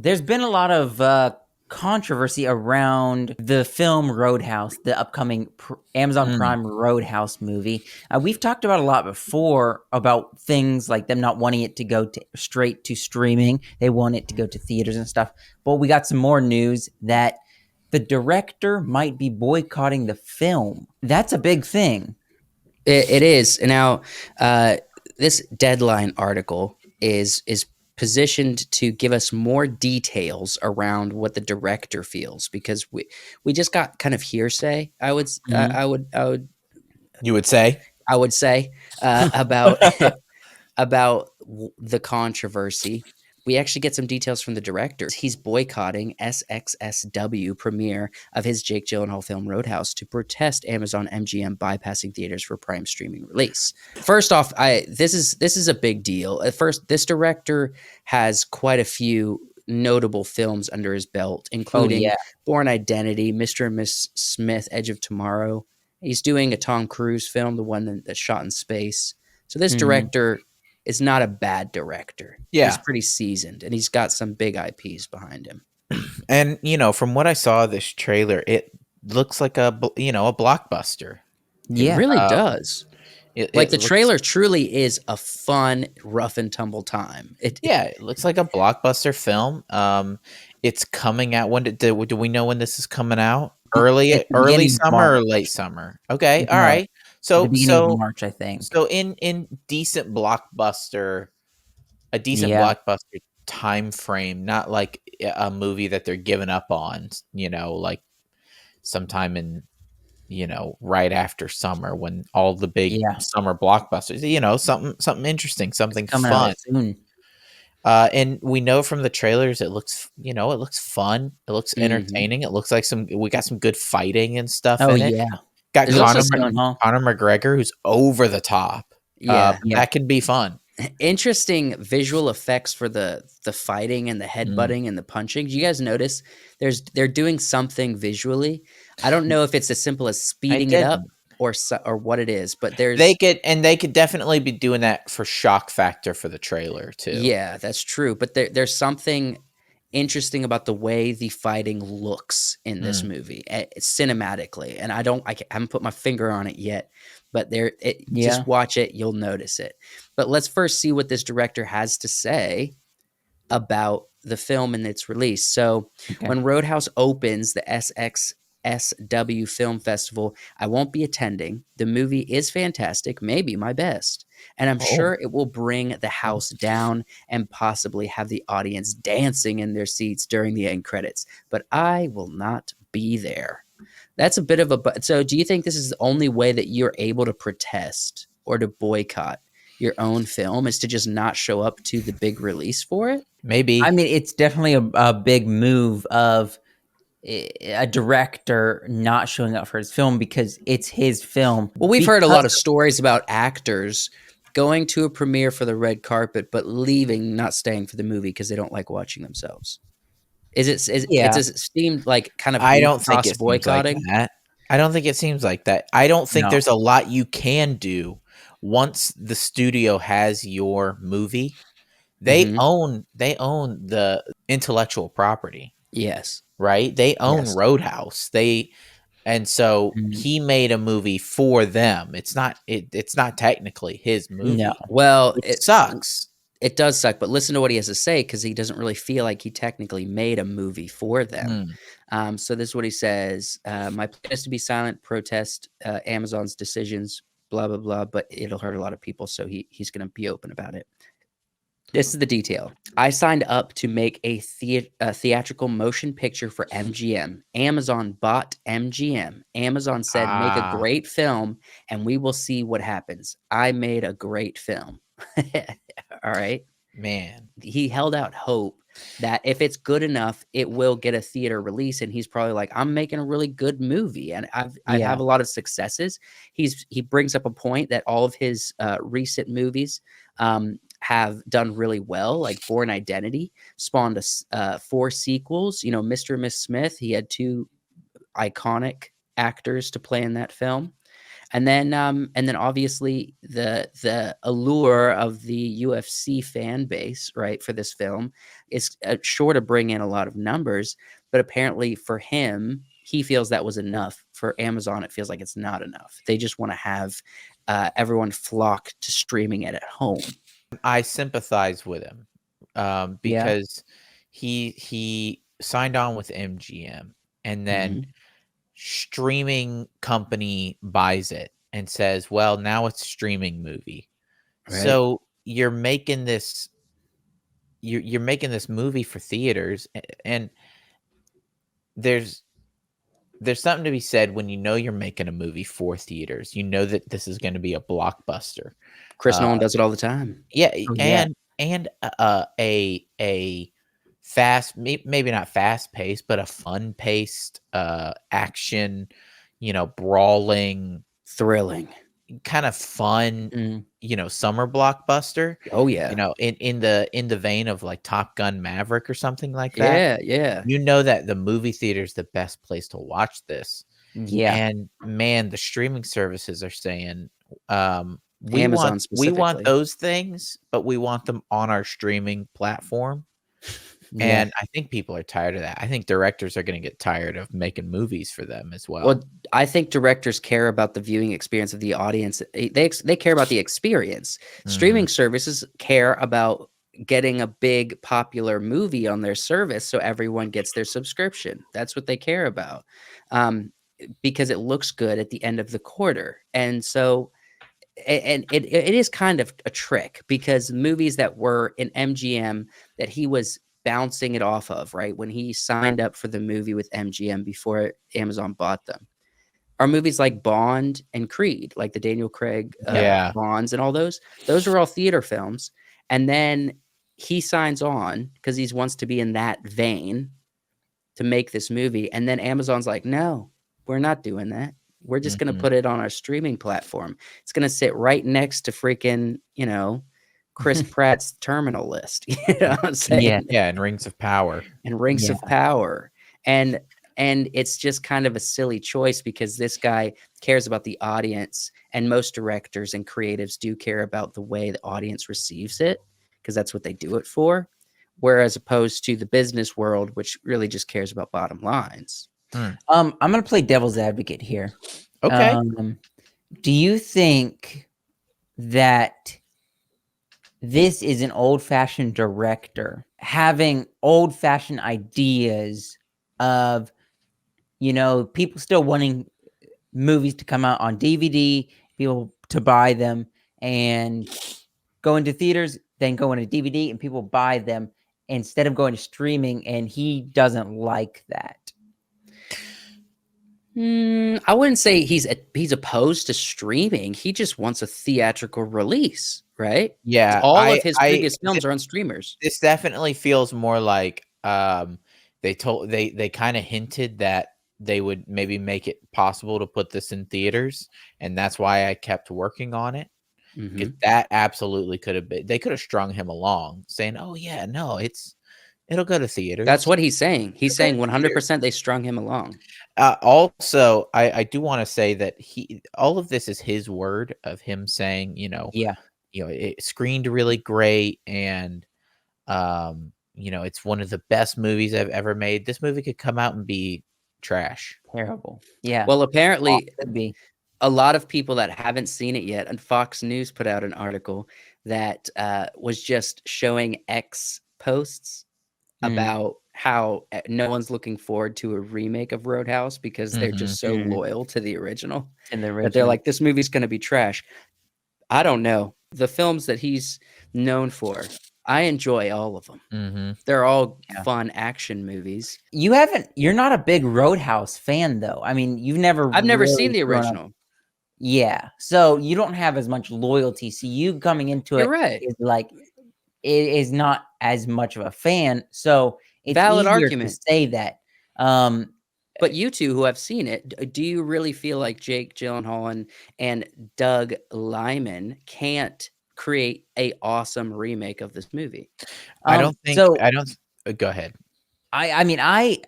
There's been a lot of controversy around the film Roadhouse, the upcoming Amazon Mm. Prime Roadhouse movie. We've talked about a lot before about things like them not wanting it to go straight to streaming. They want it to go to theaters and stuff. But we got some more news that the director might be boycotting the film. That's a big thing. It is. Now, this Deadline article is positioned to give us more details around what the director feels, because we just got kind of hearsay. You would say? I would say about about the controversy. We actually get some details from the director. He's boycotting SXSW premiere of his Jake Gyllenhaal film Roadhouse to protest Amazon MGM bypassing theaters for Prime streaming release. First off, this is a big deal. At first, this director has quite a few notable films under his belt, including Born Identity, Mr. and Miss Smith, Edge of Tomorrow. He's doing a Tom Cruise film, the one that's shot in space. So this director is not a bad director. Yeah. He's pretty seasoned, and he's got some big IPs behind him. And, from what I saw of this trailer, it looks like a blockbuster. It really does. The trailer truly is a fun, rough and tumble time. It looks like a blockbuster film. It's coming out. When do we know when this is coming out? Early summer or late summer? Okay, all right. So beginning of March, I think. So in decent blockbuster time frame, not like a movie that they're giving up on, like sometime in right after summer when all the big summer blockbusters, something interesting, something coming fun. Out soon. And we know from the trailers it looks fun, it looks entertaining, it looks like we got some good fighting and stuff in it. Got Conor McGregor, who's over the top. That can be fun. Interesting visual effects for the fighting and the headbutting and the punching. Do you guys notice they're doing something visually? I don't know if it's as simple as speeding it up or what it is, but they could definitely be doing that for shock factor for the trailer too. Yeah, that's true. But there's something interesting about the way the fighting looks in this movie cinematically, and I haven't put my finger on it yet, but just watch it, you'll notice it. But let's first see what this director has to say about the film and its release. So when Roadhouse opens the SXSW Film Festival, I won't be attending. The movie is fantastic, maybe my best, and I'm sure it will bring the house down and possibly have the audience dancing in their seats during the end credits, but I will not be there. That's a bit of a... So do you think this is the only way that you're able to protest or to boycott your own film, is to just not show up to the big release for it? Maybe. I mean, it's definitely a big move of a director not showing up for his film because it's his film. Well, we've heard a lot of stories about actors going to a premiere for the red carpet, but leaving, not staying for the movie because they don't like watching themselves. Does it seem like kind of... I don't think it's boycotting that. I don't think it seems like that. I don't think there's a lot you can do once the studio has your movie. They own the intellectual property. Yes. Right? They own Roadhouse. And so he made a movie for them. It's not technically his movie. No. Well, it sucks. It does suck, but listen to what he has to say, because he doesn't really feel like he technically made a movie for them. So this is what he says. My plan is to be silent, protest Amazon's decisions, blah, blah, blah, but it'll hurt a lot of people, so he's going to be open about it. This is the detail. I signed up to make a theatrical motion picture for MGM. Amazon bought MGM. Amazon said, make a great film, and we will see what happens. I made a great film. All right. Man. He held out hope that if it's good enough, it will get a theater release. And he's probably like, I'm making a really good movie, and I have a lot of successes. He brings up a point that all of his recent movies have done really well, like Born Identity spawned 4 sequels. Mr. and Miss Smith, he had 2 iconic actors to play in that film. And then obviously the allure of the UFC fan base, right, for this film is sure to bring in a lot of numbers, but apparently for him, he feels that was enough. For Amazon, it feels like it's not enough. They just want to have everyone flock to streaming it at home. I sympathize with him because he signed on with MGM, and then streaming company buys it and says, "Well, now it's streaming movie." Right. So you're making this movie for theaters, and there's something to be said when you know you're making a movie for theaters. You know that this is going to be a blockbuster. Chris Nolan does it all the time. Yeah, Oh, yeah. and a fast, maybe not fast paced, but a fun paced action, brawling, thrilling, kind of fun, summer blockbuster. Oh yeah. In the vein of like Top Gun Maverick or something like that. Yeah, yeah. You know that the movie theater is the best place to watch this. Yeah. And man, the streaming services are saying, Amazon we want specifically. those things, but we want them on our streaming platform. Yeah. And I think people are tired of that. I think directors are going to get tired of making movies for them as well. Well, I think directors care about the viewing experience of the audience. They care about the experience. Streaming services care about getting a big popular movie on their service so everyone gets their subscription. That's what they care about, because it looks good at the end of the quarter. And so and it is kind of a trick, because movies that were in MGM that he was bouncing it off of, right, when he signed up for the movie with MGM before Amazon bought them, are movies like Bond and Creed, like the Daniel Craig Bonds and all those. Those are all theater films. And then he signs on because he wants to be in that vein to make this movie. And then Amazon's like, no, we're not doing that. We're just going to put it on our streaming platform. It's going to sit right next to freaking, Chris Pratt's Terminal List. You know what I'm saying? Yeah, and Rings of Power. And Rings of Power. And it's just kind of a silly choice, because this guy cares about the audience, and most directors and creatives do care about the way the audience receives it, because that's what they do it for. Whereas opposed to the business world, which really just cares about bottom lines. I'm gonna play devil's advocate here. Okay. Do you think that this is an old-fashioned director having old-fashioned ideas of, people still wanting movies to come out on DVD, people to buy them and go into theaters, then go into DVD and people buy them instead of going to streaming, and he doesn't like that? I wouldn't say he's opposed to streaming. He just wants a theatrical release, right? Yeah, all of his previous films are on streamers. This definitely feels more like they kind of hinted that they would maybe make it possible to put this in theaters, and that's why I kept working on it. Because that absolutely could have been. They could have strung him along, saying, "Oh yeah, no, it'll go to theaters." That's what he's saying. He's saying 100% they strung him along. Also, I do want to say that all of this is his word of him saying, it screened really great, and it's one of the best movies I've ever made. This movie could come out and be trash. Terrible. Yeah. Well, apparently a lot of people that haven't seen it yet, and Fox News put out an article that was just showing X posts about how no one's looking forward to a remake of Roadhouse because they're just so loyal to the original. But they're like, this movie's going to be trash. I don't know. The films that he's known for, I enjoy all of them. They're all fun action movies. You're not a big Roadhouse fan, though. I mean, I've never seen the original. Yeah. So you don't have as much loyalty. So you coming into it is like, it is not as much of a fan. So it's valid easier argument to say that. But you two who have seen it, do you really feel like Jake Gyllenhaal and Doug Liman can't create a awesome remake of this movie? I don't think so. I don't. Go ahead. I mean, I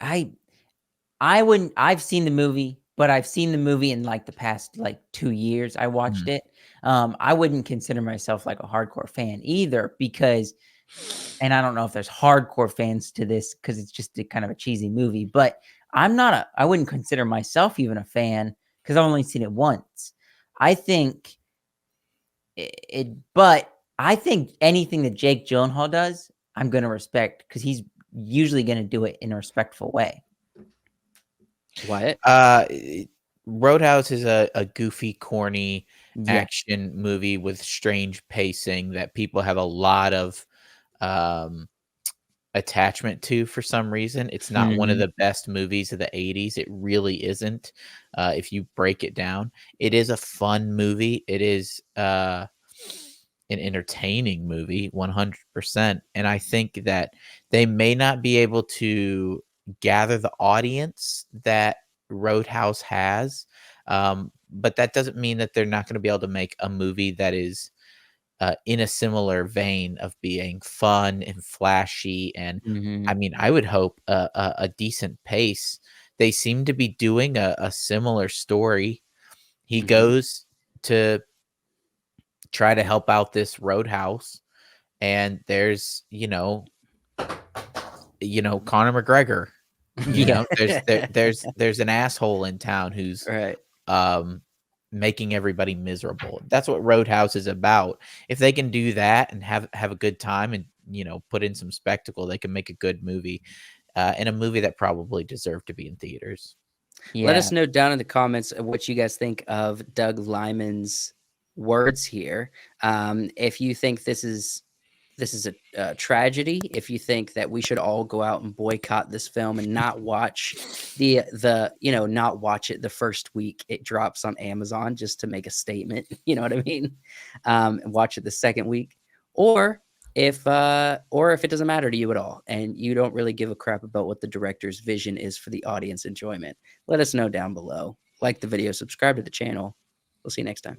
wouldn't. I've seen the movie, but I've seen the movie in like the past like 2 years. I watched it. I wouldn't consider myself like a hardcore fan either because, and I don't know if there's hardcore fans to this because it's just kind of a cheesy movie, but I wouldn't consider myself even a fan because I've only seen it once. I think but I think anything that Jake Gyllenhaal does, I'm going to respect because he's usually going to do it in a respectful way. What? Roadhouse is a goofy, corny action movie with strange pacing that people have a lot of attachment to for some reason. It's not one of the best movies of the 80s. It really isn't. If you break it down, it is a fun movie. It is an entertaining movie 100%. And I think that they may not be able to gather the audience that Roadhouse has. But that doesn't mean that they're not going to be able to make a movie that is in a similar vein of being fun and flashy. And I mean, I would hope a decent pace. They seem to be doing a similar story. He goes to try to help out this roadhouse, and there's Conor McGregor. There's an asshole in town who's right. Making everybody miserable. That's what Roadhouse is about. If they can do that and have a good time and put in some spectacle, they can make a good movie, and a movie that probably deserved to be in theaters. Let us know down in the comments what you guys think of Doug Liman's words here. If you think this is a tragedy, if you think that we should all go out and boycott this film and not watch not watch it the first week it drops on Amazon just to make a statement, you know what I mean? And watch it the second week, or if it doesn't matter to you at all and you don't really give a crap about what the director's vision is for the audience enjoyment, let us know down below. Like the video, subscribe to the channel. We'll see you next time.